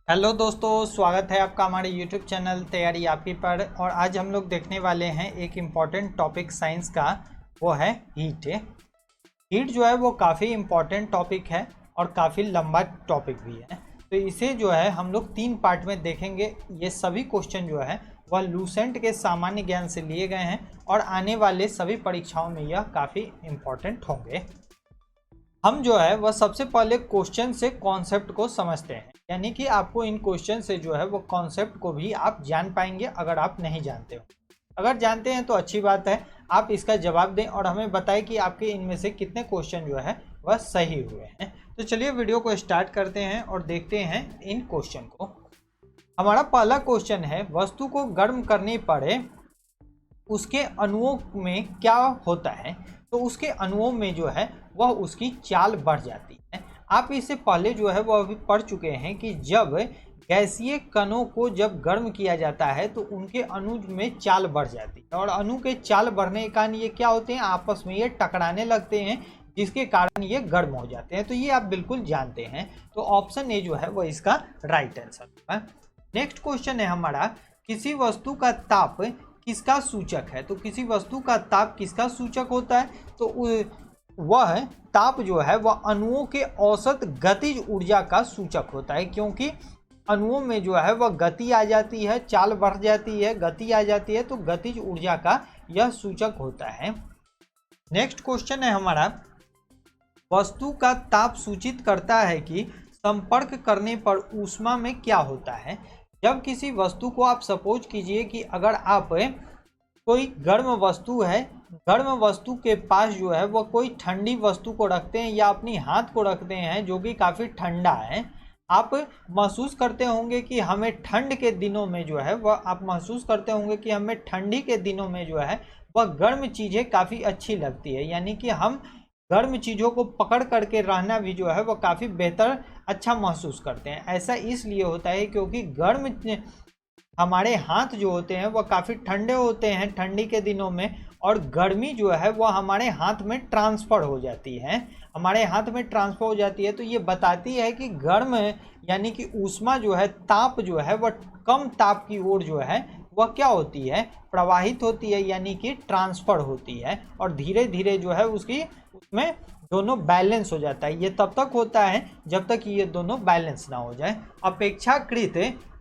Hello दोस्तों, स्वागत है आपका हमारे YouTube चैनल तैयारी आपकी पर। और आज हम लोग देखने वाले हैं एक इम्पॉर्टेंट टॉपिक साइंस का, वो है हीट। हीट जो है वो काफ़ी इम्पॉर्टेंट टॉपिक है और काफ़ी लंबा टॉपिक भी है। तो इसे जो है हम लोग 3 पार्ट में देखेंगे। ये सभी क्वेश्चन जो है वह लूसेंट के सामान्य ज्ञान से लिए गए हैं और आने वाले सभी परीक्षाओं में यह काफ़ी इम्पॉर्टेंट होंगे। हम जो है वह सबसे पहले क्वेश्चन से कॉन्सेप्ट को समझते हैं, यानी कि आपको इन क्वेश्चन से जो है वो कॉन्सेप्ट को भी आप जान पाएंगे अगर आप नहीं जानते हो। अगर जानते हैं तो अच्छी बात है, आप इसका जवाब दें और हमें बताएं कि आपके इनमें से कितने क्वेश्चन जो है वह सही हुए हैं। तो चलिए वीडियो को स्टार्ट करते हैं और देखते हैं इन क्वेश्चन को। हमारा पहला क्वेश्चन है, वस्तु को गर्म करने पर उसके अणुओं में क्या होता है? तो उसके अणुओं में जो है वह उसकी चाल बढ़ जाती है। आप इससे पहले जो है वह अभी पढ़ चुके हैं कि जब गैसीय कणों को जब गर्म किया जाता है तो उनके अणु में चाल बढ़ जाती है, और अणु के चाल बढ़ने के कारण ये क्या होते हैं, आपस में ये टकराने लगते हैं, जिसके कारण ये गर्म हो जाते हैं। तो ये आप बिल्कुल जानते हैं। तो ऑप्शन ए जो है वो इसका राइट आंसर होगा। नेक्स्ट क्वेश्चन है हमारा, किसी वस्तु का ताप किसका सूचक है? तो किसी वस्तु का ताप किसका सूचक होता है? तो वह ताप जो है वह अणुओं के औसत गतिज ऊर्जा का सूचक होता है, क्योंकि अणुओं में जो है वह गति आ जाती है, चाल बढ़ जाती है, गति आ जाती है, तो गतिज ऊर्जा का यह सूचक होता है। नेक्स्ट क्वेश्चन है हमारा, वस्तु का ताप सूचित करता है कि संपर्क करने पर ऊष्मा में क्या होता है? जब किसी वस्तु को आप सपोज कीजिए कि अगर आप कोई गर्म वस्तु है, गर्म वस्तु के पास जो है वह कोई ठंडी वस्तु को रखते हैं या अपनी हाथ को रखते हैं जो कि काफ़ी ठंडा है, आप महसूस करते होंगे कि हमें ठंड के दिनों में जो है वह आप महसूस करते होंगे कि हमें ठंडी के दिनों में जो है वह गर्म चीज़ें काफ़ी अच्छी लगती है, यानी कि हम गर्म चीज़ों को पकड़ करके रहना भी जो है वह काफ़ी बेहतर अच्छा महसूस करते हैं। ऐसा इसलिए होता है क्योंकि गर्म हमारे हाथ जो होते हैं वह काफ़ी ठंडे होते हैं ठंडी के दिनों में, और गर्मी जो है वह हमारे हाथ में ट्रांसफ़र हो जाती है, हमारे हाथ में ट्रांसफ़र हो जाती है। तो ये बताती है कि गर्म यानी कि ऊष्मा जो है, ताप जो है वह कम ताप की ओर जो है वह क्या होती है, प्रवाहित होती है, यानी कि ट्रांसफ़र होती है, और धीरे धीरे जो है उसमें दोनों बैलेंस हो जाता है। ये तब तक होता है जब तक ये दोनों बैलेंस ना हो जाए। अपेक्षाकृत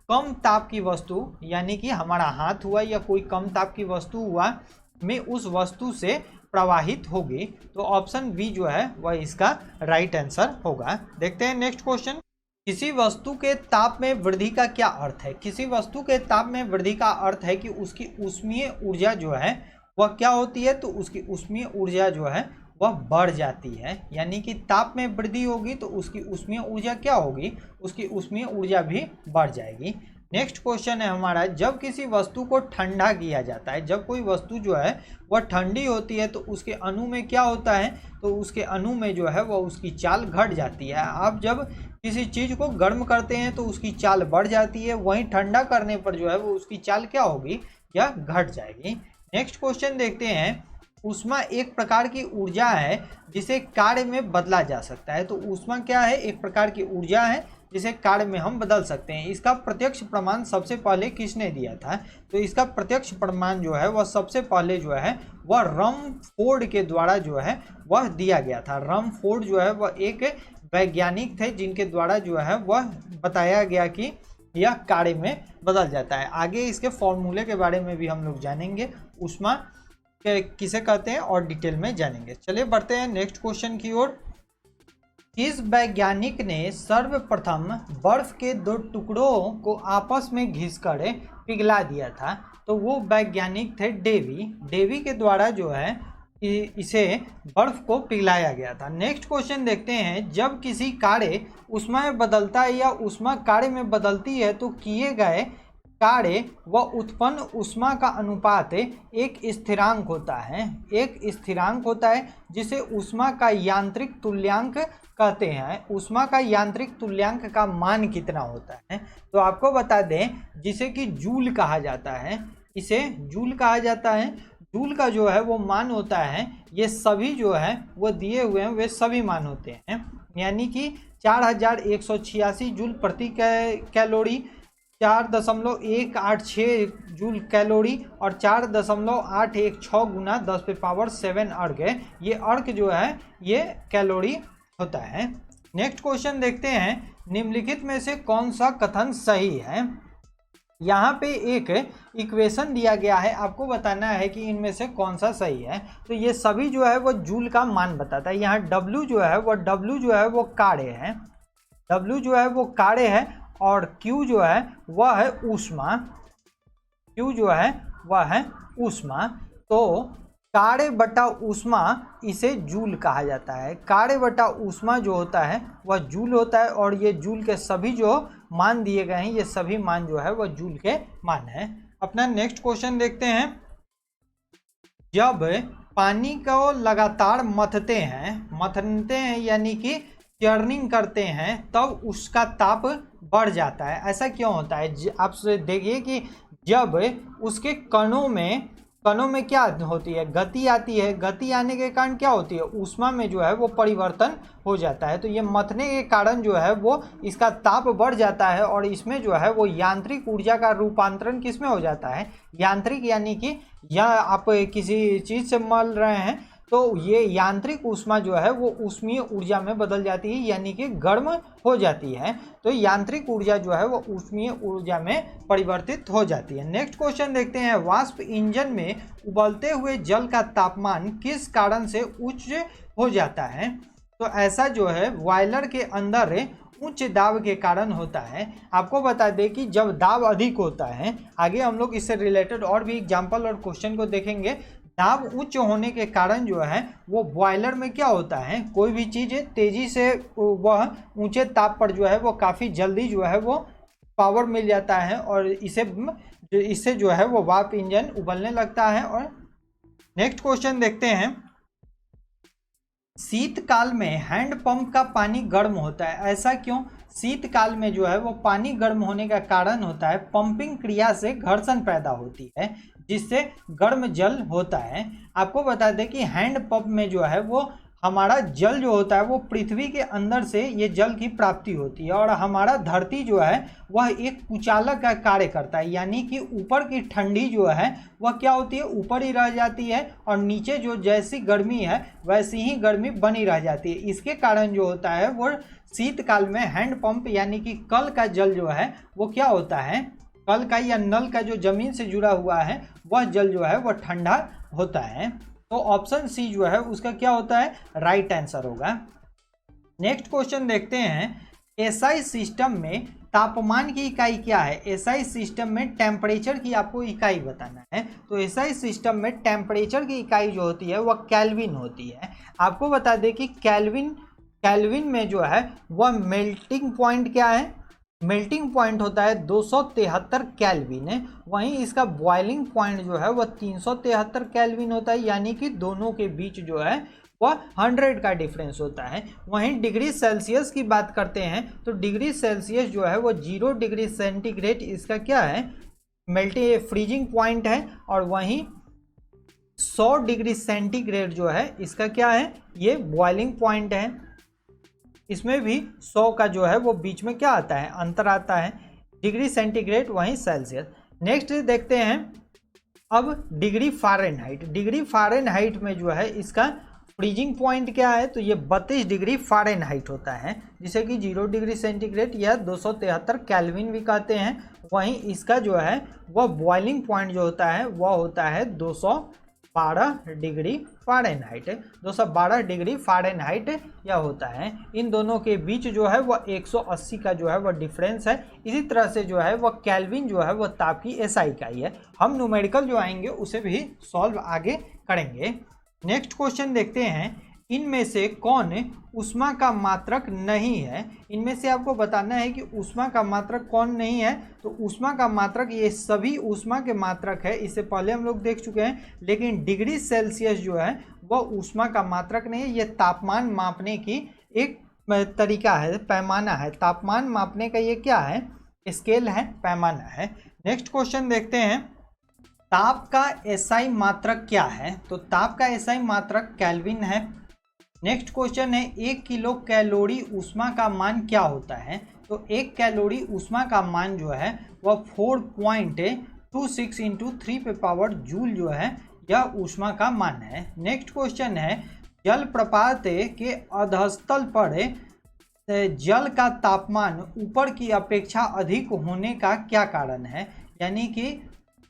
कम ताप की वस्तु, यानी कि हमारा हाथ हुआ या कोई कम ताप की वस्तु हुआ, में उस वस्तु से प्रवाहित होगी। तो ऑप्शन बी जो है वह इसका राइट आंसर होगा। देखते हैं नेक्स्ट क्वेश्चन, किसी वस्तु के ताप में वृद्धि का क्या अर्थ है? किसी वस्तु के ताप में वृद्धि का अर्थ है कि उसकी ऊष्मीय ऊर्जा जो है वह क्या होती है, तो उसकी ऊष्मीय ऊर्जा जो है वह बढ़ जाती है, यानी कि ताप में वृद्धि होगी तो उसकी ऊष्मीय ऊर्जा क्या होगी, उसकी ऊष्मीय ऊर्जा भी बढ़ जाएगी। नेक्स्ट क्वेश्चन है हमारा, जब किसी वस्तु को ठंडा किया जाता है, जब कोई वस्तु जो है वह ठंडी होती है तो उसके अणु में क्या होता है, तो उसके अणु में जो है वह उसकी चाल घट जाती है। आप जब किसी चीज़ को गर्म करते हैं तो उसकी चाल बढ़ जाती है, वहीं ठंडा करने पर जो है वो उसकी चाल क्या होगी, या घट जाएगी। नेक्स्ट क्वेश्चन देखते हैं, ऊष्मा एक प्रकार की ऊर्जा है जिसे कार्य में बदला जा सकता है। तो ऊष्मा क्या है, एक प्रकार की ऊर्जा है जिसे कार्य में हम बदल सकते हैं। इसका प्रत्यक्ष प्रमाण सबसे पहले किसने दिया था? तो इसका प्रत्यक्ष प्रमाण जो है वह सबसे पहले जो है वह रमफोर्ड के द्वारा जो है वह दिया गया था। रमफोर्ड जो है वह एक वैज्ञानिक थे जिनके द्वारा जो है वह बताया गया कि यह कार्य में बदल जाता है। आगे इसके फॉर्मूले के बारे में भी हम लोग जानेंगे, ऊष्मा किसे कहते हैं, और डिटेल में जानेंगे। चलिए बढ़ते हैं नेक्स्ट क्वेश्चन की ओर। किस वैज्ञानिक ने सर्वप्रथम बर्फ के 2 टुकड़ों को आपस में घिसकर पिघला दिया था? तो वो वैज्ञानिक थे डेवी। डेवी के द्वारा जो है इसे बर्फ को पिघलाया गया था। नेक्स्ट क्वेश्चन देखते हैं, जब किसी कार्य ऊष्मा में बदलता है या ऊष्मा कार्य में बदलती है तो किए गए कार्य व उत्पन्न ऊष्मा का अनुपात एक स्थिरांक होता है, एक स्थिरांक होता है जिसे ऊष्मा का यांत्रिक तुल्यांक कहते हैं। ऊष्मा का यांत्रिक तुल्यांक का मान कितना होता है? तो आपको बता दें, जिसे कि जूल कहा जाता है, इसे जूल कहा जाता है। जूल का जो है वो मान होता है, ये सभी जो है वो दिए हुए हैं, वे सभी मान होते हैं, यानी कि 4186 जूल प्रति कैलोरी, 4.186 जूल कैलोरी और 4.816 गुना 10⁻7 अर्ग है। ये अर्ग जो है ये कैलोरी होता है। नेक्स्ट क्वेश्चन देखते हैं, निम्नलिखित में से कौन सा कथन सही है। यहाँ पे एक इक्वेशन दिया गया है, आपको बताना है कि इनमें से कौन सा सही है। तो ये सभी जो है वो जूल का मान बताता है। यहाँ W जो है वो कार्य है, W जो है वो कार्य है और Q जो है वह है ऊष्मा, Q जो है वह है ऊष्मा। तो कार्य बटा ऊष्मा इसे जूल कहा जाता है। कार्य बटा ऊष्मा जो होता है वह जूल होता है और ये जूल के सभी जो मान दिए गए हैं ये सभी मान जो है वह जूल के मान है। अपना नेक्स्ट क्वेश्चन देखते हैं, जब पानी को लगातार मथते हैं यानी कि चर्निंग करते हैं तब उसका ताप बढ़ जाता है। ऐसा क्यों होता है? आप देखिए कि जब उसके कणों में क्या होती है, गति आती है। गति आने के कारण क्या होती है, ऊष्मा में जो है वो परिवर्तन हो जाता है। तो ये मथने के कारण जो है वो इसका ताप बढ़ जाता है और इसमें जो है वो यांत्रिक ऊर्जा का रूपांतरण किस में हो जाता है, यांत्रिक यानी कि या आप किसी चीज़ से मल रहे हैं तो ये यांत्रिक ऊष्मा जो है वो ऊष्मीय ऊर्जा में बदल जाती है यानी कि गर्म हो जाती है। तो यांत्रिक ऊर्जा जो है वो ऊष्मीय ऊर्जा में परिवर्तित हो जाती है। नेक्स्ट क्वेश्चन देखते हैं, वाष्प इंजन में उबलते हुए जल का तापमान किस कारण से उच्च हो जाता है? तो ऐसा जो है बॉयलर के अंदर उच्च दाब के कारण होता है। आपको बता दें कि जब दाब अधिक होता है, आगे हम लोग इससे रिलेटेड और भी एग्जाम्पल और क्वेश्चन को देखेंगे। दाब उच्च होने के कारण जो है वो बॉयलर में क्या होता है, कोई भी चीज़ तेज़ी से वह ऊंचे ताप पर जो है वो काफ़ी जल्दी जो है वो पावर मिल जाता है और इससे जो है वो वाष्प इंजन उबलने लगता है। और नेक्स्ट क्वेश्चन देखते हैं, शीतकाल में हैंडपंप का पानी गर्म होता है, ऐसा क्यों? शीतकाल में जो है वो पानी गर्म होने का कारण होता है पंपिंग क्रिया से घर्षण पैदा होती है जिससे गर्म जल होता है। आपको बता दें कि हैंडपंप में जो है वो हमारा जल जो होता है वो पृथ्वी के अंदर से ये जल की प्राप्ति होती है और हमारा धरती जो है वह एक कुचालक का कार्य करता है यानी कि ऊपर की ठंडी जो है वह क्या होती है, ऊपर ही रह जाती है और नीचे जो जैसी गर्मी है वैसी ही गर्मी बनी रह जाती है। इसके कारण जो होता है वो शीतकाल में हैंडपंप यानी कि कल का जल जो है वो क्या होता है, कल का या नल का जो जमीन से जुड़ा हुआ है वह जल जो है वह ठंडा होता है। तो ऑप्शन सी जो है उसका क्या होता है, राइट आंसर होगा। नेक्स्ट क्वेश्चन देखते हैं, एसआई सिस्टम में तापमान की इकाई क्या है? एसआई सिस्टम में टेम्परेचर की आपको इकाई बताना है। तो एसआई सिस्टम में टेम्परेचर की इकाई जो होती है वह केल्विन होती है। आपको बता दें कि केल्विन में जो है वह मेल्टिंग पॉइंट क्या है, मेल्टिंग पॉइंट होता है 273 केल्विन है। वहीं इसका बॉइलिंग पॉइंट जो है वह 373 केल्विन होता है यानी कि दोनों के बीच जो है वह 100 का डिफरेंस होता है। वहीं डिग्री सेल्सियस की बात करते हैं तो डिग्री सेल्सियस जो है वो 0 डिग्री सेंटीग्रेड इसका क्या है, फ्रीजिंग पॉइंट है और वहीं 100 डिग्री सेंटीग्रेड जो है इसका क्या है, ये बॉइलिंग पॉइंट है। इसमें भी 100 का जो है वो बीच में क्या आता है, अंतर आता है, डिग्री सेंटीग्रेड वहीं सेल्सियस। नेक्स्ट देखते हैं अब डिग्री फ़ारेनहाइट। डिग्री फ़ारेनहाइट में जो है इसका फ्रीजिंग पॉइंट क्या है, तो ये 32 डिग्री फ़ारेनहाइट होता है जिसे कि 0 डिग्री सेंटीग्रेड या 273 केल्विन भी कहते हैं। वहीं इसका जो है वह बॉइलिंग पॉइंट जो होता है वह होता है 212 डिग्री फ़ारेनहाइट, 212 डिग्री फ़ारेनहाइट यह होता है। इन दोनों के बीच जो है वह 180 का जो है वह डिफरेंस है। इसी तरह से जो है वह केल्विन जो है वह ताप की एसआई इकाई है। हम न्यूमेरिकल जो आएंगे उसे भी सॉल्व आगे करेंगे। नेक्स्ट क्वेश्चन देखते हैं, इनमें से कौन ऊष्मा का मात्रक नहीं है? इनमें से आपको बताना है कि ऊष्मा का मात्रक कौन नहीं है। तो ऊष्मा का मात्रक ये सभी ऊष्मा के मात्रक है, इससे पहले हम लोग देख चुके हैं। लेकिन डिग्री सेल्सियस जो है वह ऊष्मा का मात्रक नहीं है, ये तापमान मापने की एक तरीका है, पैमाना है। तापमान मापने का ये क्या है, स्केल है, पैमाना है। नेक्स्ट क्वेश्चन देखते हैं, ताप का एसआई मात्रक क्या है? तो ताप का एसआई मात्रक केल्विन है। नेक्स्ट क्वेश्चन है 1 किलो कैलोरी ऊष्मा का मान क्या होता है। तो 1 कैलोरी ऊष्मा का मान जो है वह 4.26 इंटू 3 पे पावर जूल जो है यह ऊष्मा का मान है। नेक्स्ट क्वेश्चन है जलप्रपात के अधस्तल पर जल का तापमान ऊपर की अपेक्षा अधिक होने का क्या कारण है। यानी कि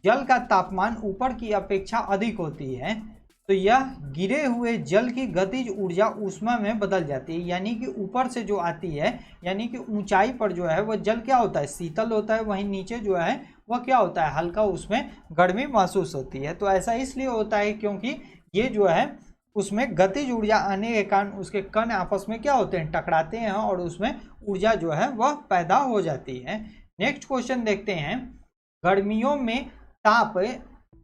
जल का तापमान ऊपर की अपेक्षा अधिक होती है तो यह गिरे हुए जल की गतिज ऊर्जा ऊष्मा में बदल जाती है। यानी कि ऊपर से जो आती है, यानी कि ऊंचाई पर जो है वह जल क्या होता है, शीतल होता है, वहीं नीचे जो है वह क्या होता है, हल्का, उसमें गर्मी महसूस होती है। तो ऐसा इसलिए होता है क्योंकि ये जो है उसमें गतिज ऊर्जा आने के कारण उसके कण आपस में क्या होते हैं, टकराते हैं और उसमें ऊर्जा जो है वह पैदा हो जाती है। नेक्स्ट क्वेश्चन देखते हैं, गर्मियों में ताप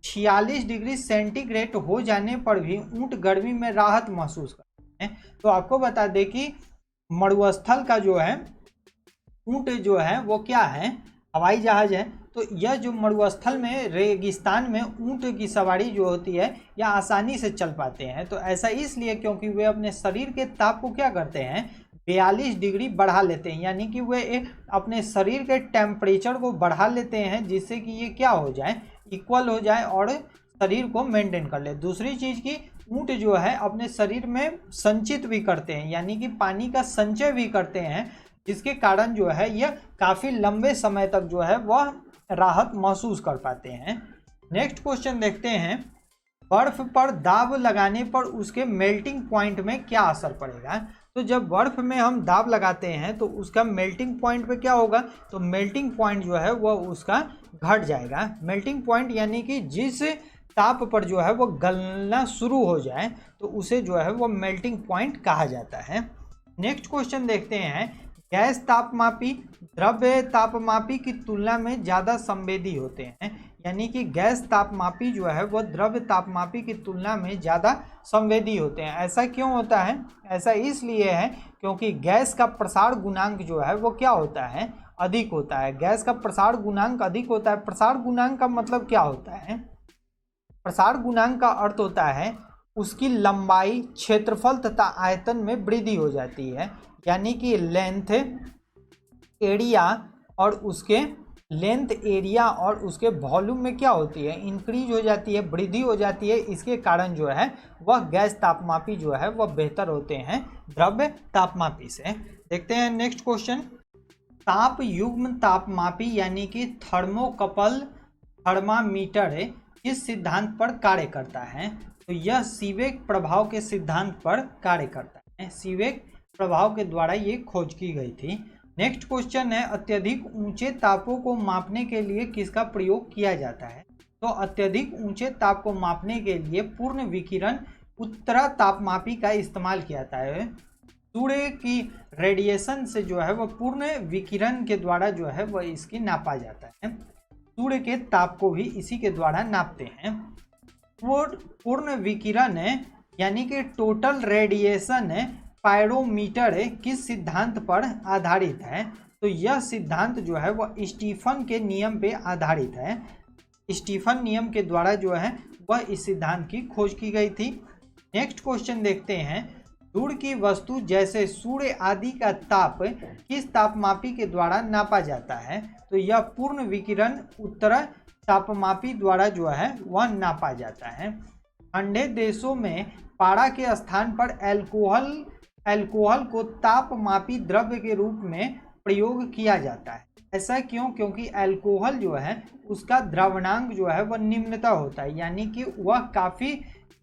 46 डिग्री सेंटीग्रेड हो जाने पर भी ऊंट गर्मी में राहत महसूस करते हैं। तो आपको बता दें कि मरुस्थल का जो है ऊंट जो है वो क्या है, हवाई जहाज है। तो यह जो मरुस्थल में, रेगिस्तान में ऊंट की सवारी जो होती है यह आसानी से चल पाते हैं। तो ऐसा इसलिए क्योंकि वे अपने शरीर के ताप को क्या करते हैं, 42 डिग्री बढ़ा लेते हैं। यानी कि वे अपने शरीर के टेम्परेचर को बढ़ा लेते हैं जिससे कि ये क्या हो जाए, इक्वल हो जाए और शरीर को मेंटेन कर ले। दूसरी चीज़ की ऊंट जो है अपने शरीर में संचित भी करते हैं, यानी कि पानी का संचय भी करते हैं, जिसके कारण जो है यह काफ़ी लंबे समय तक जो है वह राहत महसूस कर पाते हैं। नेक्स्ट क्वेश्चन देखते हैं, बर्फ पर दाब लगाने पर उसके मेल्टिंग पॉइंट में क्या असर पड़ेगा। तो जब बर्फ में हम दाब लगाते हैं तो उसका मेल्टिंग पॉइंट पे क्या होगा, तो मेल्टिंग पॉइंट जो है वह उसका घट जाएगा। मेल्टिंग पॉइंट यानी कि जिस ताप पर जो है वह गलना शुरू हो जाए तो उसे जो है वह मेल्टिंग पॉइंट कहा जाता है। नेक्स्ट क्वेश्चन देखते हैं, गैस तापमापी द्रव्य तापमापी की तुलना में ज़्यादा संवेदी होते हैं। यानी कि गैस तापमापी जो है वह द्रव्य तापमापी की तुलना में ज़्यादा संवेदी होते हैं। ऐसा क्यों होता है, ऐसा इसलिए है क्योंकि गैस का प्रसार गुणांक जो है वो क्या होता है, अधिक होता है। गैस का प्रसार गुणांक अधिक होता है। प्रसार गुणांक का मतलब क्या होता है, प्रसार गुणांक का अर्थ होता है उसकी लंबाई, क्षेत्रफल तथा आयतन में वृद्धि हो जाती है। यानी कि लेंथ एरिया और उसके वॉल्यूम में क्या होती है, इंक्रीज हो जाती है, वृद्धि हो जाती है। इसके कारण जो है वह गैस तापमापी जो है वह बेहतर होते हैं द्रव्य तापमापी से। देखते हैं नेक्स्ट क्वेश्चन, ताप युग्म तापमापी यानी कि थर्मोकपल थर्मामीटर किस सिद्धांत पर कार्य करता है। तो यह सीवेक प्रभाव के सिद्धांत पर कार्य करता है। सीवेक प्रभाव के द्वारा ये खोज की गई थी। नेक्स्ट क्वेश्चन है, अत्यधिक ऊंचे तापों को मापने के लिए किसका प्रयोग किया जाता है। तो अत्यधिक ऊंचे ताप को मापने के लिए पूर्ण विकिरण उत्तरा तापमापी का इस्तेमाल किया जाता है। सूर्य की रेडिएशन से जो है वह पूर्ण विकिरण के द्वारा जो है वह इसकी नापा जाता है। सूर्य के ताप को भी इसी के द्वारा नापते हैं। पूर्ण विकिरण यानी कि टोटल रेडिएशन पायरोमीटर किस सिद्धांत पर आधारित है। तो यह सिद्धांत जो है वह स्टीफन के नियम पे आधारित है। स्टीफन नियम के द्वारा जो है वह इस सिद्धांत की खोज की गई थी। नेक्स्ट क्वेश्चन देखते हैं, दूर की वस्तु जैसे सूर्य आदि का ताप किस तापमापी के द्वारा नापा जाता है। तो यह पूर्ण विकिरण उत्तरा तापमापी द्वारा जो है वह नापा जाता है। ठंडे देशों में पारा के स्थान पर अल्कोहल को तापमापी द्रव्य के रूप में प्रयोग किया जाता है। ऐसा क्यों, क्योंकि अल्कोहल जो है उसका द्रवणांक जो है वह निम्नता होता है, यानी कि वह काफ़ी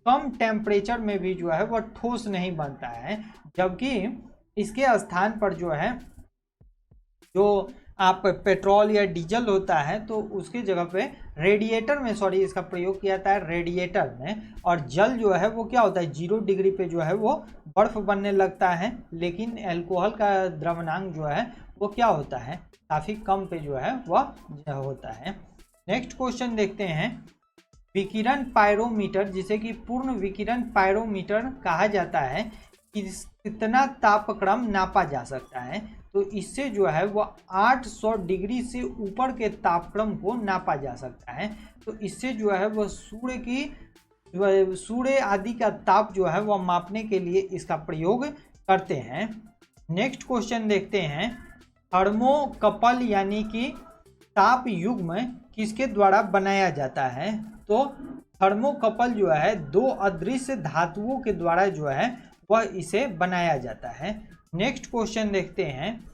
कम टेम्परेचर में भी जो है वह ठोस नहीं बनता है। जबकि इसके स्थान पर जो है जो आप पेट्रोल या डीजल होता है तो उसकी जगह पे रेडिएटर में इसका प्रयोग किया जाता है, रेडिएटर में। और जल जो है वो क्या होता है, 0 डिग्री पे जो है वो बर्फ बनने लगता है। लेकिन अल्कोहल का द्रवणांक जो है वो क्या होता है, काफ़ी कम पे जो है वह होता है। नेक्स्ट क्वेश्चन देखते हैं, विकिरण पायरोमीटर जिसे कि पूर्ण विकिरण पायरोमीटर कहा जाता है, कितना तापक्रम नापा जा सकता है। तो इससे जो है वो 800 डिग्री से ऊपर के तापक्रम को नापा जा सकता है। तो इससे जो है वो सूर्य की सूर्य आदि का ताप जो है वह मापने के लिए इसका प्रयोग करते हैं। नेक्स्ट क्वेश्चन देखते हैं, थर्मोकपल यानी कि ताप युग्म किसके द्वारा बनाया जाता है? तो थर्मोकपल जो है दो अदृश्य धातुओं के द्वारा जो है वह इसे बनाया जाता है। नेक्स्ट क्वेश्चन देखते हैं,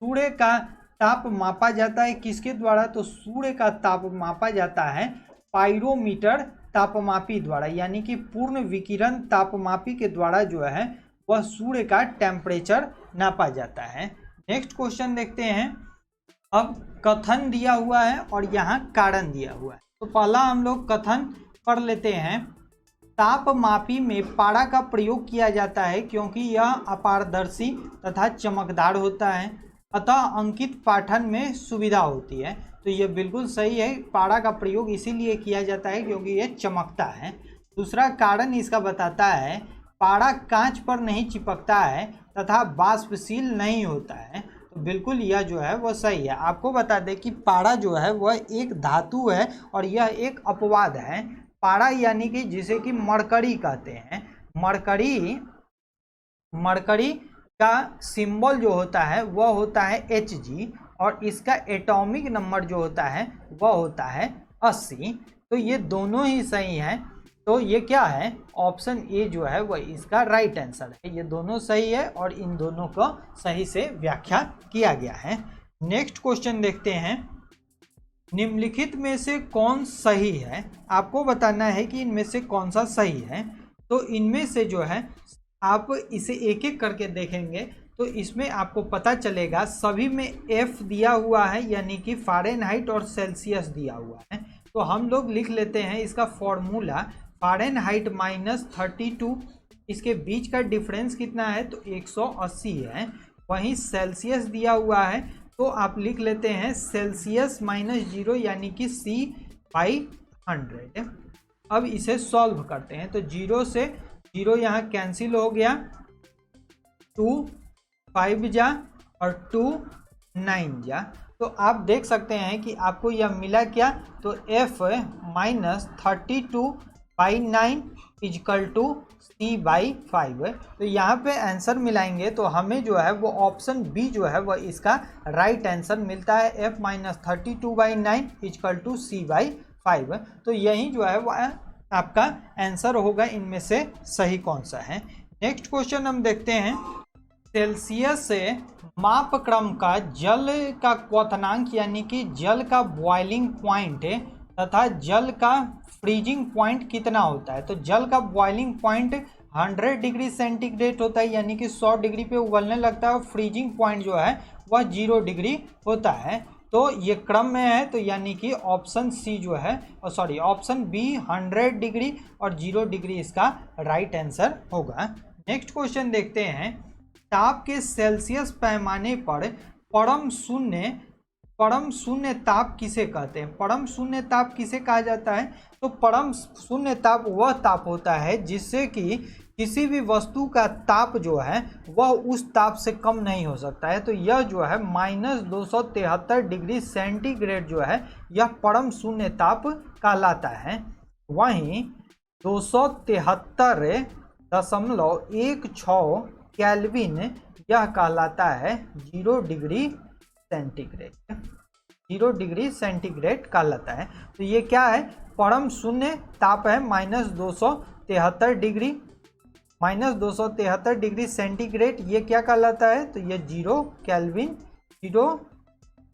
सूर्य का ताप मापा जाता है किसके द्वारा? तो सूर्य का ताप मापा जाता है पाइरोमीटर तापमापी द्वारा, यानी कि पूर्ण विकिरण तापमापी के द्वारा जो है वह सूर्य का टेम्परेचर नापा जाता है। नेक्स्ट क्वेश्चन देखते हैं, अब कथन दिया हुआ है और यहाँ कारण दिया हुआ है। तो पहला हम लोग कथन पढ़ लेते हैं, तापमापी में पारा का प्रयोग किया जाता है क्योंकि यह अपारदर्शी तथा चमकदार होता है, अतः अंकित पाठन में सुविधा होती है। तो ये बिल्कुल सही है, पारा का प्रयोग इसीलिए किया जाता है क्योंकि ये चमकता है। दूसरा कारण इसका बताता है, पारा कांच पर नहीं चिपकता है तथा वाष्पशील नहीं होता है। तो बिल्कुल यह जो है वह सही है। आपको बता दें कि पारा जो है वह एक धातु है और यह एक अपवाद है। पारा यानी कि जिसे कि मरकरी कहते हैं, मरकरी का सिंबल जो होता है वह होता है Hg और इसका एटॉमिक नंबर जो होता है वह होता है 80। तो ये दोनों ही सही हैं। तो ये क्या है, ऑप्शन ए जो है वह इसका राइट आंसर है। ये दोनों सही है और इन दोनों को सही से व्याख्या किया गया है। नेक्स्ट क्वेश्चन देखते हैं, निम्नलिखित में से कौन सही है? आपको बताना है कि इनमें से कौन सा सही है। तो इनमें से जो है आप इसे एक एक करके देखेंगे तो इसमें आपको पता चलेगा सभी में F दिया हुआ है, यानी कि फ़ारेनहाइट और सेल्सियस दिया हुआ है। तो हम लोग लिख लेते हैं इसका फॉर्मूला, फ़ारेनहाइट -32, इसके बीच का डिफरेंस कितना है? तो 180 है। वहीं सेल्सियस दिया हुआ है तो आप लिख लेते हैं सेल्सियस -0 यानी कि C/100। अब इसे सॉल्व करते हैं तो 0 से 0 यहाँ कैंसिल हो गया, 2 5 जा और 2 9 जा। तो आप देख सकते हैं कि आपको यह मिला क्या? तो F -32/9 = C/5। तो यहाँ पे आंसर मिलाएंगे तो हमें जो है वो ऑप्शन बी जो है वह इसका राइट आंसर मिलता है, F -32/9 = C/5। तो यही जो है वह आपका आंसर होगा। इनमें से सही कौन सा है? नेक्स्ट क्वेश्चन हम देखते हैं, सेल्सियस से माप क्रम का जल का क्वथनांक यानी कि जल का बॉइलिंग पॉइंट तथा जल का फ्रीजिंग पॉइंट कितना होता है? तो जल का बॉइलिंग पॉइंट 100 डिग्री सेंटीग्रेड होता है, यानी कि 100 डिग्री पे उबलने लगता है, और फ्रीजिंग पॉइंट जो है वह 0 डिग्री होता है। तो ये क्रम में है, तो यानी कि ऑप्शन सी जो है, ऑप्शन बी 100 डिग्री और 0 डिग्री इसका राइट आंसर होगा। नेक्स्ट क्वेश्चन देखते हैं, ताप के सेल्सियस पैमाने पर परम शून्य ताप किसे कहते हैं? परम शून्य ताप किसे कहा जाता है? तो परम शून्य ताप वह ताप होता है जिससे कि किसी भी वस्तु का ताप जो है वह उस ताप से कम नहीं हो सकता है। तो यह जो है -273 डिग्री सेंटीग्रेड जो है यह परम शून्य ताप कहलाता है। वहीं 273.16 केल्विन यह कहलाता है 0 डिग्री सेंटीग्रेड। 0 डिग्री सेंटीग्रेड कहलाता है। तो ये क्या है? परम शून्य ताप है -273 डिग्री सेंटीग्रेड। ये क्या कहलाता है? तो ये 0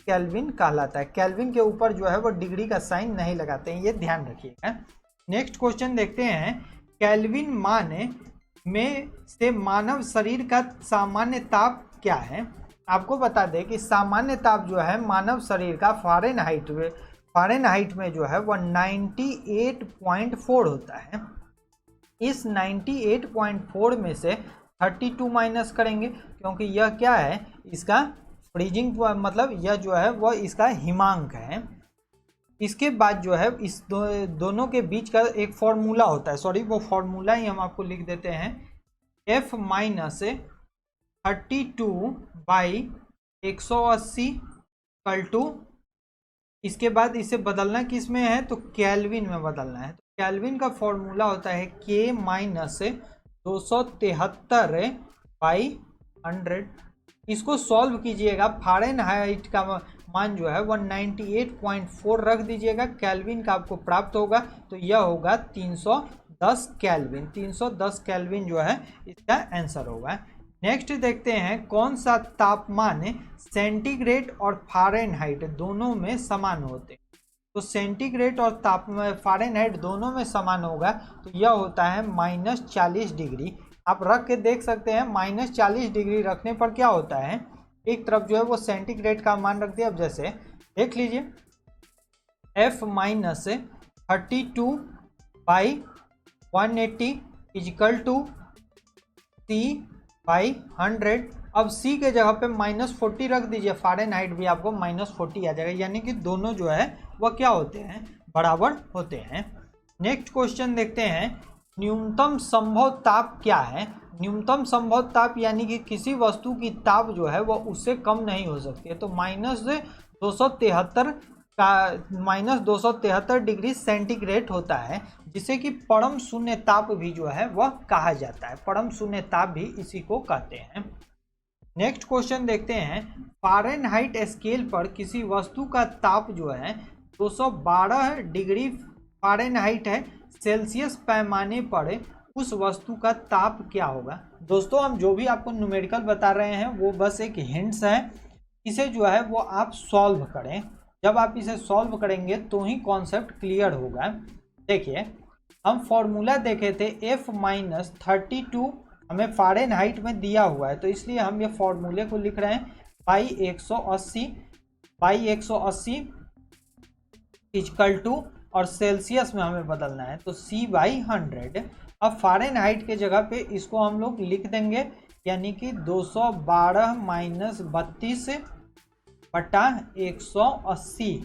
केल्विन कहलाता है। केल्विन के ऊपर जो है वो डिग्री का साइन नहीं लगाते हैं, ये ध्यान रखिएगा। नेक्स्ट क्वेश्चन देखते हैं, केल्विन मान में से मानव शरीर का सामान्य ताप क्या है? आपको बता दें कि सामान्य ताप जो है मानव शरीर का फ़ारेनहाइट में जो है वह 98.4 होता है। इस 98.4 में से 32 माइनस करेंगे क्योंकि यह क्या है? इसका फ्रीजिंग, मतलब यह जो है वह इसका हिमांक है। इसके बाद जो है इस दोनों के बीच का एक फॉर्मूला होता है, वो फॉर्मूला ही हम आपको लिख देते हैं, F -32/180 = इसके बाद इसे बदलना किस में है? तो केल्विन में बदलना है। केल्विन का फॉर्मूला होता है K माइनस 273/100। इसको सॉल्व कीजिएगा, फ़ारेनहाइट का मान जो है 198.4 रख दीजिएगा, केल्विन का आपको प्राप्त होगा, तो यह होगा 310 केल्विन। 310 केल्विन जो है इसका आंसर होगा। नेक्स्ट देखते हैं, कौन सा तापमान सेंटीग्रेड और फ़ारेनहाइट दोनों में समान होते हैं। तो सेंटीग्रेड और फ़ारेनहाइट दोनों में समान होगा, तो यह होता है -40 डिग्री। आप रख के देख सकते हैं, -40 डिग्री रखने पर क्या होता है, एक तरफ जो है वो सेंटीग्रेड का मान रख दिया। अब जैसे देख लीजिए, F minus 32/180 is equal to C/100। अब C के जगह पे -40 रख दीजिए, फ़ारेनहाइट भी आपको -40 आ जाएगा, यानी कि दोनों जो है वह क्या होते हैं, बराबर होते हैं। नेक्स्ट क्वेश्चन देखते हैं, न्यूनतम संभव ताप क्या है। न्यूनतम संभव ताप यानी कि किसी वस्तु की ताप जो है वह उससे कम नहीं हो सकती है, तो -273 डिग्री सेंटीग्रेड होता है, जिसे कि परम शून्य ताप भी जो है वह कहा जाता है। परम शून्य ताप भी इसी को कहते हैं। नेक्स्ट क्वेश्चन देखते हैं, फ़ारेनहाइट स्केल पर किसी वस्तु का ताप जो है 212 डिग्री फ़ारेनहाइट है, सेल्सियस पैमाने पर उस वस्तु का ताप क्या होगा। दोस्तों, हम जो भी आपको न्यूमेरिकल बता रहे हैं वो बस एक हिंट्स है, इसे जो है वो आप सॉल्व करें। जब आप इसे सॉल्व करेंगे तो ही कॉन्सेप्ट क्लियर होगा। देखिए, हम फॉर्मूला देखे थे, F माइनस 32 हमें फ़ारेनहाइट में दिया हुआ है, तो इसलिए हम ये फॉर्मूले को लिख रहे हैं बाई 180 इक्वल टू, और सेल्सियस में हमें बदलना है तो C/100। अब फ़ारेनहाइट के जगह पे इसको हम लोग लिख देंगे, यानी कि 212 माइनस 32/180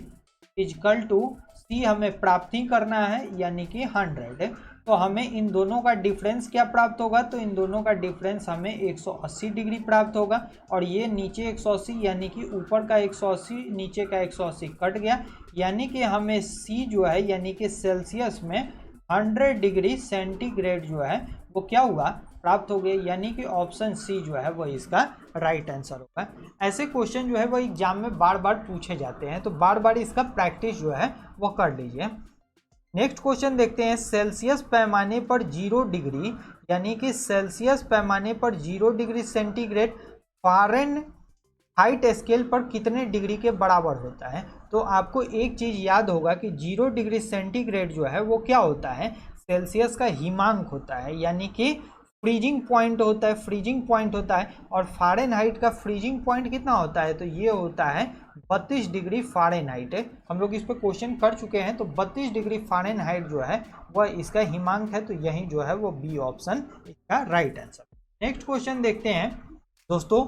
इक्वल टू C हमें प्राप्त ही करना है, यानी कि 100। तो हमें इन दोनों का डिफरेंस क्या प्राप्त होगा, तो इन दोनों का डिफरेंस हमें 180 डिग्री प्राप्त होगा, और ये नीचे 180 यानी कि ऊपर का 180 नीचे का 180 कट गया, यानी कि हमें C जो है यानी कि सेल्सियस में 100 डिग्री सेंटीग्रेड जो है वो क्या हुआ, प्राप्त हो गए, यानी कि ऑप्शन सी जो है वो इसका राइट आंसर होगा। ऐसे क्वेश्चन जो है वो एग्जाम में बार बार पूछे जाते हैं, तो बार बार इसका प्रैक्टिस जो है वो कर लीजिए। नेक्स्ट क्वेश्चन देखते हैं, सेल्सियस पैमाने पर 0 डिग्री यानी कि सेल्सियस पैमाने पर 0 डिग्री सेंटीग्रेड फ़ारेनहाइट स्केल पर कितने डिग्री के बराबर होता है। तो आपको एक चीज़ याद होगा कि 0 डिग्री सेंटीग्रेड जो है वो क्या होता है, सेल्सियस का हिमांक होता है, यानी कि फ्रीजिंग पॉइंट होता है, फ्रीजिंग पॉइंट होता है। और फ़ारेनहाइट का फ्रीजिंग पॉइंट कितना होता है, तो ये होता है 32 डिग्री फ़ारेनहाइट है। हम लोग इस पर क्वेश्चन कर चुके हैं, तो 32 डिग्री फ़ारेनहाइट जो है वह इसका हिमांक है, तो यही जो है वो बी ऑप्शन इसका राइट आंसर। नेक्स्ट क्वेश्चन देखते हैं दोस्तों,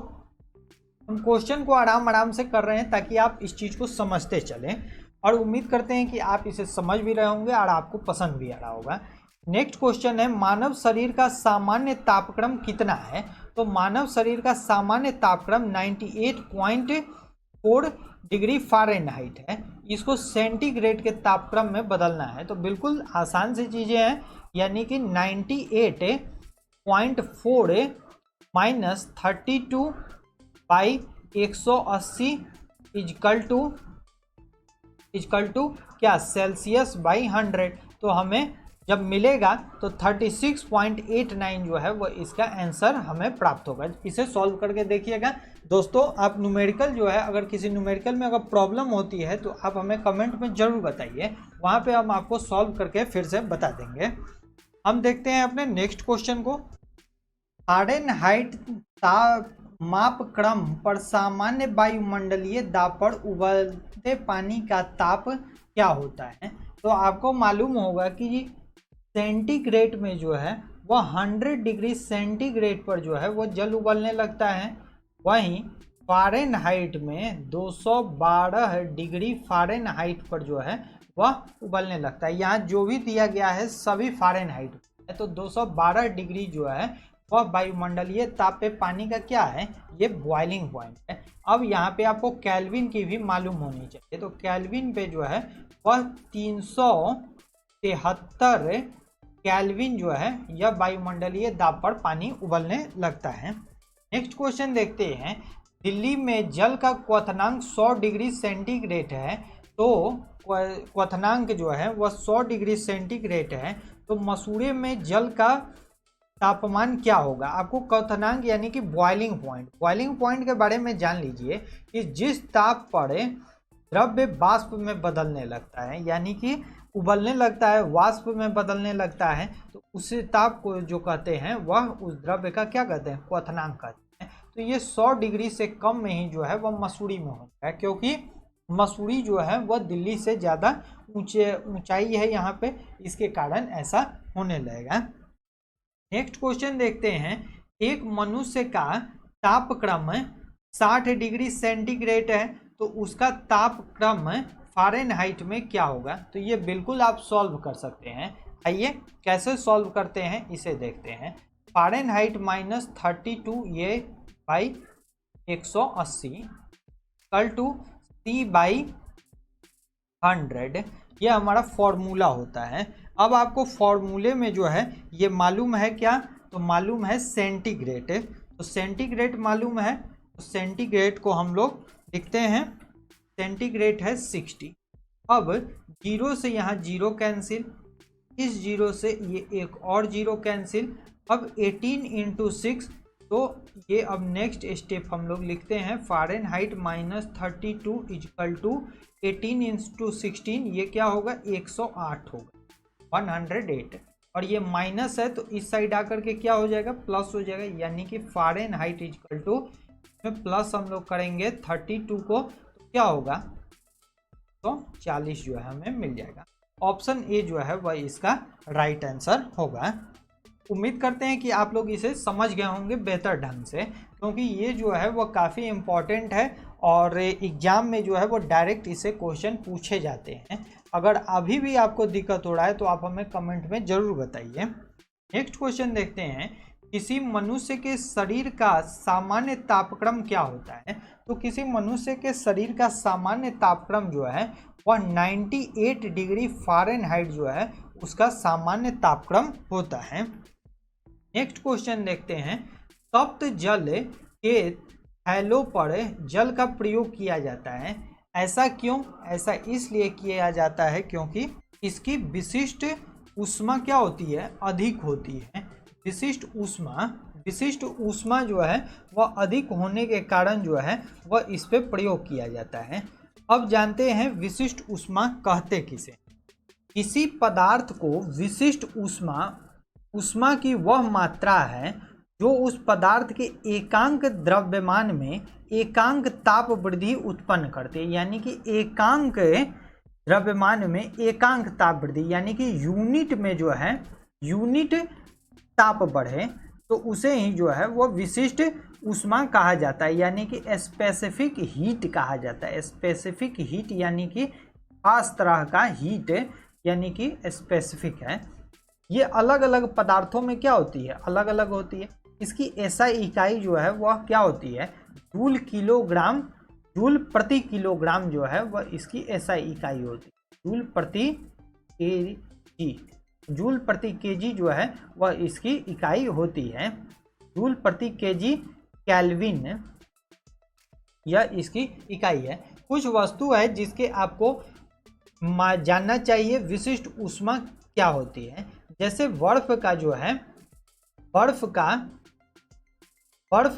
हम क्वेश्चन को आराम आराम से कर रहे हैं ताकि आप इस चीज़ को समझते चलें, और उम्मीद करते हैं कि आप इसे समझ भी रहे होंगे और आपको पसंद भी आ रहा होगा। नेक्स्ट क्वेश्चन है, मानव शरीर का सामान्य तापक्रम कितना है। तो मानव शरीर का सामान्य तापक्रम 98.4 डिग्री फ़ारेनहाइट है। इसको सेंटीग्रेड के तापक्रम में बदलना है, तो बिल्कुल आसान सी चीज़ें हैं, यानी कि 98.4 माइनस 32/180 इजकल टू क्या, सेल्सियस बाई 100। तो हमें जब मिलेगा तो 36.89 जो है वो इसका आंसर हमें प्राप्त होगा। इसे सॉल्व करके देखिएगा दोस्तों। आप न्यूमेरिकल जो है, अगर किसी न्यूमेरिकल में अगर प्रॉब्लम होती है तो आप हमें कमेंट में ज़रूर बताइए, वहाँ पे हम आपको सॉल्व करके फिर से बता देंगे। हम देखते हैं अपने नेक्स्ट क्वेश्चन को। फ़ारेनहाइट तापक्रम पर सामान्य वायुमंडलीय दाब पर उबलते पानी का ताप क्या होता है। तो आपको मालूम होगा कि सेंटीग्रेड में जो है वह 100 डिग्री सेंटीग्रेड पर जो है वो जल उबलने लगता है, वहीं फ़ारेनहाइट में 212 डिग्री फ़ारेनहाइट पर जो है वह उबलने लगता है। यहाँ जो भी दिया गया है सभी फ़ारेनहाइट है, तो 212 डिग्री जो है वह वायुमंडलीय ताप पे पानी का क्या है, ये बॉइलिंग पॉइंट है। अब यहाँ पे आपको केल्विन की भी मालूम होनी चाहिए, तो केल्विन पे जो है वह 300 73 केल्विन जो है यह वायुमंडलीय दाब पर पानी उबलने लगता है। नेक्स्ट क्वेश्चन देखते हैं, दिल्ली में जल का क्वथनांक 100 डिग्री सेंटीग्रेड है, तो क्वथनांक जो है वह 100 डिग्री सेंटीग्रेड है, तो मसूड़े में जल का तापमान क्या होगा। आपको क्वथनांक यानी कि बॉइलिंग पॉइंट के बारे में जान लीजिए कि जिस ताप पर द्रव्य वाष्प में बदलने लगता है, यानी कि उबलने लगता है, वाष्प में बदलने लगता है, तो उस ताप को जो कहते हैं वह उस द्रव्य का क्या कहते हैं, क्वथनांक कहते हैं। तो ये 100 डिग्री से कम में ही जो है वह मसूड़ी में होता है, क्योंकि मसूड़ी जो है वह दिल्ली से ज़्यादा ऊंचाई है यहाँ पे, इसके कारण ऐसा होने लगेगा। नेक्स्ट क्वेश्चन देखते हैं, एक मनुष्य का तापक्रम 60 डिग्री सेंटीग्रेड है, तो उसका तापक्रम फ़ारेनहाइट में क्या होगा। तो ये बिल्कुल आप सॉल्व कर सकते हैं। आइए कैसे सॉल्व करते हैं इसे देखते हैं। फ़ारेनहाइट -32 ये बाई 180 कल टू C बाई 100, ये हमारा फॉर्मूला होता है। अब आपको फॉर्मूले में जो है ये मालूम है क्या, तो मालूम है सेंटीग्रेड। तो सेंटीग्रेड मालूम है, तो सेंटीग्रेड को हम लोग लिखते हैं, सेंटीग्रेड है 60। अब जीरो से यहाँ जीरो कैंसिल, इस जीरो से ये एक और जीरो कैंसिल। अब 18 × 6, तो ये अब नेक्स्ट स्टेप हम लोग लिखते हैं, फ़ारेनहाइट -32 = 18 × 16, ये क्या होगा, 108 होगा, 108। और ये माइनस है तो इस साइड आकर के क्या हो जाएगा, प्लस हो जाएगा, यानी कि फ़ारेनहाइट = में प्लस हम लोग करेंगे 32 को, तो क्या होगा, तो 40 जो है हमें मिल जाएगा। ऑप्शन ए जो है वह इसका राइट आंसर होगा। उम्मीद करते हैं कि आप लोग इसे समझ गए होंगे बेहतर ढंग से, क्योंकि ये जो है वह काफ़ी इम्पॉर्टेंट है और एग्ज़ाम में जो है वो डायरेक्ट इसे क्वेश्चन पूछे जाते हैं। अगर अभी भी आपको दिक्कत हो रहा है तो आप हमें कमेंट में ज़रूर बताइए। नेक्स्ट क्वेश्चन देखते हैं, किसी मनुष्य के शरीर का सामान्य तापक्रम क्या होता है। तो किसी मनुष्य के शरीर का सामान्य तापक्रम जो है वह 98 डिग्री फ़ारेनहाइट जो है उसका सामान्य तापक्रम होता है। नेक्स्ट क्वेश्चन देखते हैं, तप्त जल के थैलों पर जल का प्रयोग किया जाता है, ऐसा क्यों। ऐसा इसलिए किया जाता है क्योंकि इसकी विशिष्ट ऊष्मा क्या होती है, अधिक होती है। विशिष्ट ऊष्मा जो है वह अधिक होने के कारण जो है वह इस पे प्रयोग किया जाता है। अब जानते हैं विशिष्ट ऊष्मा कहते किसे। किसी पदार्थ को विशिष्ट ऊष्मा की वह मात्रा है जो उस पदार्थ के एकांक द्रव्यमान में एकांक ताप वृद्धि उत्पन्न करते हैं, यानी कि एकांक द्रव्यमान में एकांक ताप वृद्धि, यानी कि यूनिट में जो है यूनिट ताप बढ़े, तो उसे ही जो है वो विशिष्ट ऊष्मा कहा जाता है, यानी कि स्पेसिफिक हीट कहा जाता है। स्पेसिफिक हीट यानी कि खास तरह का हीट, यानी कि स्पेसिफिक है। ये अलग अलग पदार्थों में क्या होती है, अलग अलग होती है। इसकी ऐसा इकाई जो है वह क्या होती है, जूल प्रति किलोग्राम जो है वह इसकी ऐसा इकाई होती है, जूल प्रति केजी जो है वह इसकी इकाई होती है। जूल प्रति केजी केल्विन यह इसकी इकाई है। कुछ वस्तु है जिसके आपको जानना चाहिए विशिष्ट ऊष्मा क्या होती है। जैसे बर्फ का जो है, बर्फ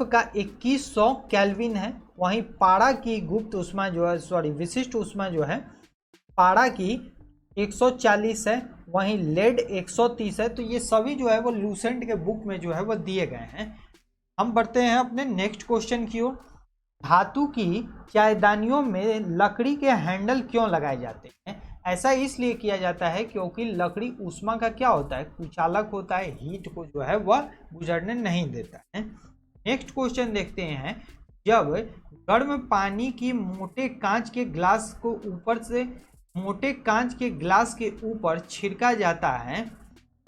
का 2100 केल्विन है, वहीं पारा की गुप्त ऊष्मा जो है विशिष्ट ऊष्मा जो है पारा की 140 है, वहीं लेड 130 है। तो ये सभी जो है वो लूसेंट के बुक में जो है वो दिए गए हैं। हम बढ़ते हैं अपने नेक्स्ट क्वेश्चन की ओर। धातु की चायदानियों में लकड़ी के हैंडल क्यों लगाए जाते हैं। ऐसा इसलिए किया जाता है क्योंकि लकड़ी ऊष्मा का क्या होता है, कुचालक होता है, हीट को जो है वह गुजरने नहीं देता है। नेक्स्ट क्वेश्चन देखते हैं, जब गर्म पानी की मोटे कांच के ग्लास के ऊपर छिड़का जाता है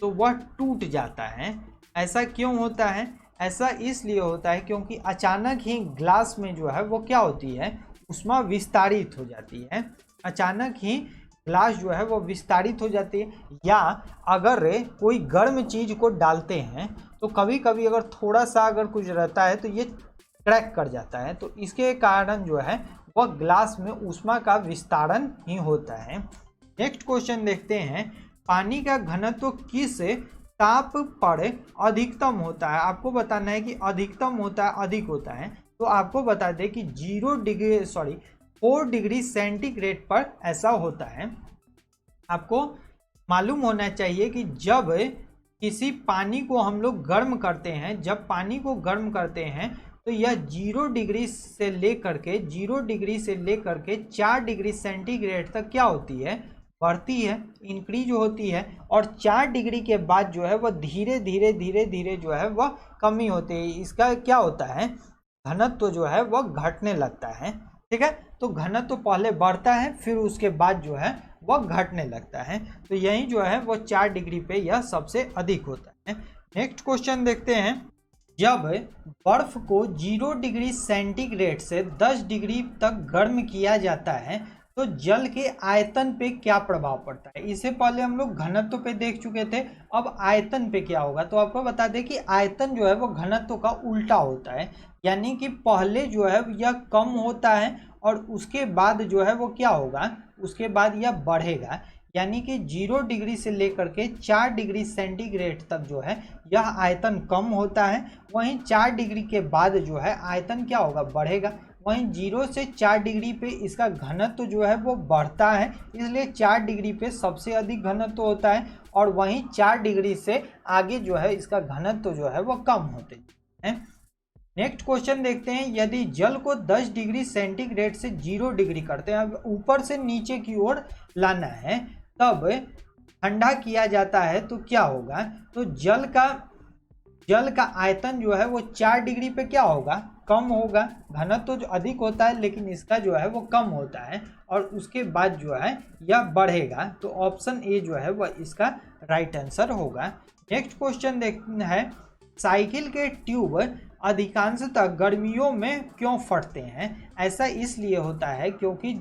तो वह टूट जाता है। ऐसा क्यों होता है। ऐसा इसलिए होता है क्योंकि अचानक ही ग्लास में जो है वो क्या होती है, ऊष्मा विस्तारित हो जाती है। अचानक ही ग्लास जो है वो विस्तारित हो जाती है, या अगर कोई गर्म चीज को डालते हैं तो कभी कभी अगर थोड़ा सा अगर कुछ रहता है तो ये क्रैक कर जाता है, तो इसके कारण जो है वह ग्लास में ऊष्मा का विस्तारण ही होता है। नेक्स्ट क्वेश्चन देखते हैं, पानी का घनत्व किस ताप पर अधिकतम होता है? आपको बताना है कि अधिकतम होता है अधिक होता है, तो आपको बता दें कि 4 डिग्री सेंटीग्रेड पर ऐसा होता है। आपको मालूम होना चाहिए कि जब किसी पानी को हम लोग गर्म करते हैं, जब पानी को गर्म करते हैं तो यह 0 डिग्री से लेकर के 4 डिग्री सेंटीग्रेड तक क्या होती है, बढ़ती है, इंक्रीज होती है, और 4 डिग्री के बाद जो है वह धीरे धीरे जो है वह कमी होती है। इसका क्या होता है, घनत्व जो है वह घटने लगता है। ठीक है, तो घनत्व पहले बढ़ता है फिर उसके बाद जो है वह घटने लगता है, तो यही जो है वह 4 डिग्री पे यह सबसे अधिक होता है। नेक्स्ट क्वेश्चन देखते हैं, जब बर्फ को 0 डिग्री सेंटीग्रेड से 10 डिग्री तक गर्म किया जाता है तो जल के आयतन पे क्या प्रभाव पड़ता है? इससे पहले हम लोग घनत्व पे देख चुके थे, अब आयतन पे क्या होगा? तो आपको बता दें कि आयतन जो है वो घनत्व का उल्टा होता है, यानी कि पहले जो है यह कम होता है और उसके बाद जो है वो क्या होगा, उसके बाद यह बढ़ेगा, यानी कि 0 डिग्री से लेकर के 4 डिग्री सेंटीग्रेड तक जो है यह आयतन कम होता है, वहीं 4 डिग्री के बाद जो है आयतन क्या होगा, बढ़ेगा। वहीं 0 से 4 डिग्री पे इसका घनत्व जो है वो बढ़ता है, इसलिए 4 डिग्री पे सबसे अधिक घनत्व होता है, और वहीं 4 डिग्री से आगे जो है इसका घनत्व जो है वो कम होते हैं। नेक्स्ट क्वेश्चन देखते हैं, यदि जल को 10 डिग्री सेंटीग्रेड से 0 डिग्री करते हैं, अब ऊपर से नीचे की ओर लाना है, तब ठंडा किया जाता है तो क्या होगा? तो जल का आयतन जो है वो 4 डिग्री पे क्या होगा, कम होगा। घनत्व तो जो अधिक होता है लेकिन इसका जो है वो कम होता है, और उसके बाद जो है यह बढ़ेगा, तो ऑप्शन ए जो है वह इसका राइट आंसर होगा। नेक्स्ट क्वेश्चन देखते हैं, साइकिल के ट्यूब अधिकांशतः गर्मियों में क्यों फटते हैं? ऐसा इसलिए होता है क्योंकि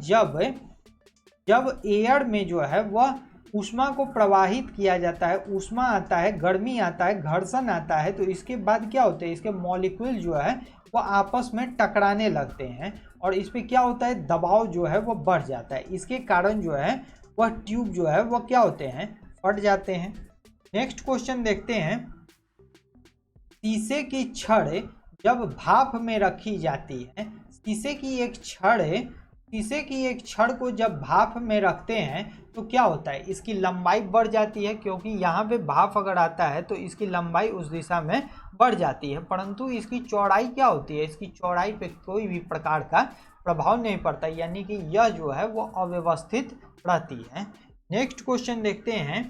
जब एयर में जो है वह ऊष्मा को प्रवाहित किया जाता है, ऊष्मा आता है, गर्मी आता है, घर्षण आता है, तो इसके बाद क्या होता है, इसके मॉलिक्यूल जो है वो आपस में टकराने लगते हैं, और इस पे क्या होता है, दबाव जो है वो बढ़ जाता है, इसके कारण जो है वह ट्यूब जो है वो क्या होते हैं, फट जाते हैं। नेक्स्ट क्वेश्चन देखते हैं, शीशे की छड़ जब भाप में रखी जाती है, शीशे की एक छड़ को जब भाप में रखते हैं तो क्या होता है, इसकी लंबाई बढ़ जाती है, क्योंकि यहाँ पे भाप अगर आता है तो इसकी लंबाई उस दिशा में बढ़ जाती है, परंतु इसकी चौड़ाई क्या होती है, इसकी चौड़ाई पे कोई भी प्रकार का प्रभाव नहीं पड़ता, यानी कि यह जो है वो अव्यवस्थित रहती है। नेक्स्ट क्वेश्चन देखते हैं,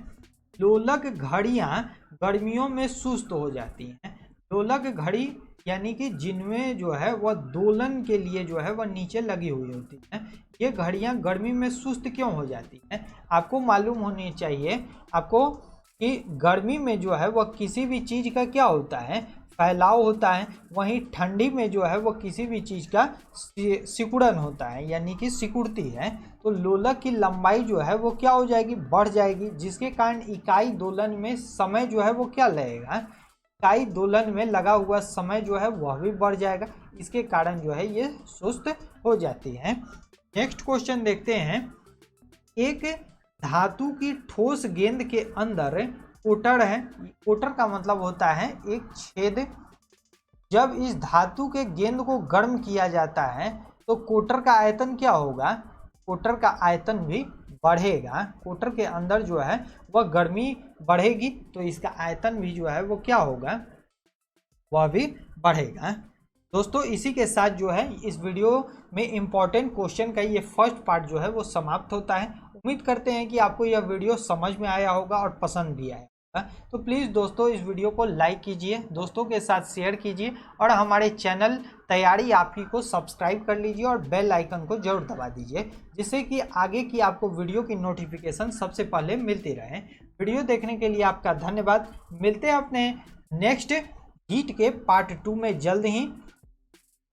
लोलक घड़ियाँ गर्मियों में सुस्त हो जाती हैं। लोलक घड़ी यानी कि जिनमें जो है वह दोलन के लिए जो है वह नीचे लगी हुई होती है, ये घड़ियां गर्मी में सुस्त क्यों हो जाती हैं? आपको मालूम होनी चाहिए आपको कि गर्मी में जो है वह किसी भी चीज़ का क्या होता है, फैलाव होता है, वहीं ठंडी में जो है वह किसी भी चीज़ का सिकुड़न होता है, यानी कि सिकुड़ती है। तो लोलक की लंबाई जो है वो क्या हो जाएगी, बढ़ जाएगी, जिसके कारण इकाई दोलन में समय जो है वो क्या लगेगा, इकाई दोलन में लगा हुआ समय जो है वह भी बढ़ जाएगा, इसके कारण जो है ये सुस्त हो जाती है। नेक्स्ट क्वेश्चन देखते हैं, एक धातु की ठोस गेंद के अंदर कोटर है, कोटर का मतलब होता है एक छेद। जब इस धातु के गेंद को गर्म किया जाता है तो कोटर का आयतन क्या होगा, कोटर का आयतन भी बढ़ेगा, कोटर के अंदर जो है वह गर्मी बढ़ेगी तो इसका आयतन भी जो है वो क्या होगा, वह भी बढ़ेगा। दोस्तों इसी के साथ जो है इस वीडियो में इम्पॉर्टेंट क्वेश्चन का ये फर्स्ट पार्ट जो है वो समाप्त होता है। उम्मीद करते हैं कि आपको यह वीडियो समझ में आया होगा और पसंद भी आया होगा, तो प्लीज़ दोस्तों इस वीडियो को लाइक कीजिए, दोस्तों के साथ शेयर कीजिए, और हमारे चैनल तैयारी आपकी को सब्सक्राइब कर लीजिए और बेल आइकन को जरूर दबा दीजिए, जिससे कि आगे की आपको वीडियो की नोटिफिकेशन सबसे पहले मिलती रहे। वीडियो देखने के लिए आपका धन्यवाद। मिलते हैं अपने नेक्स्ट हीट के पार्ट 2 में जल्द ही।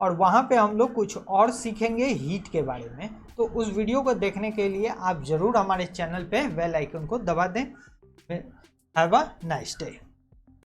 और वहाँ पे हम लोग कुछ और सीखेंगे हीट के बारे में। तो उस वीडियो को देखने के लिए आप ज़रूर हमारे चैनल पे बेल आइकन को दबा दें। Have a nice day.